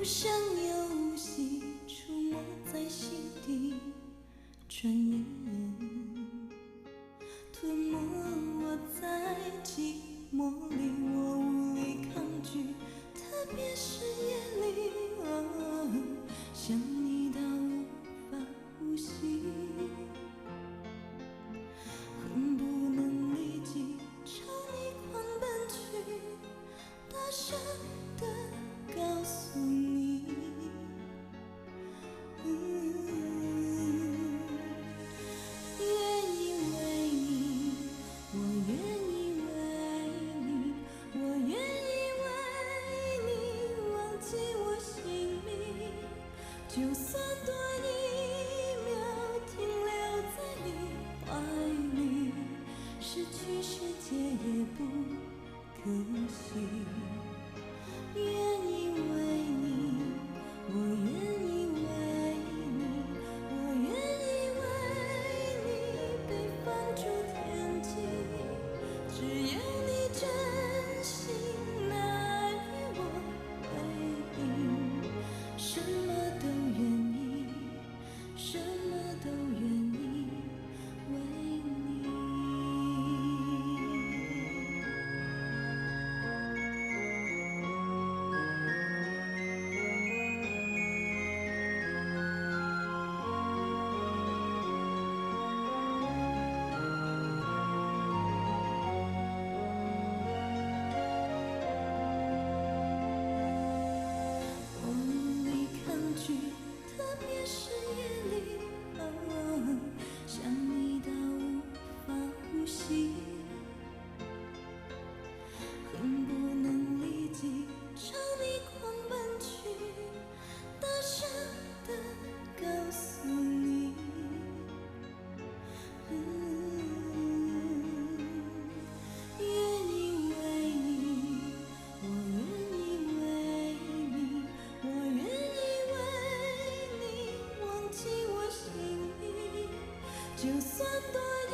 无声又无息，出没在心底，转眼吞没我在寂寞里，我无力抗拒，特别是夜里，想你到无法呼吸，恨不能立即朝你狂奔去，大声地告诉你，愿意为你，我愿意为你，我愿意为你忘记我姓名，就算多一秒停留在你怀里，失去世界也不可惜。愿意为你，我愿意为你，我愿意为你被放逐天际，只要你真心爱我回应，什么都愿意，什么都愿意为你。我无力抗拒，特别是夜里，想你到无法呼吸，恨不能立即朝你狂奔去，大声地告诉你，愿意为你，我愿意为你，我愿意为你忘记我姓名，就算多一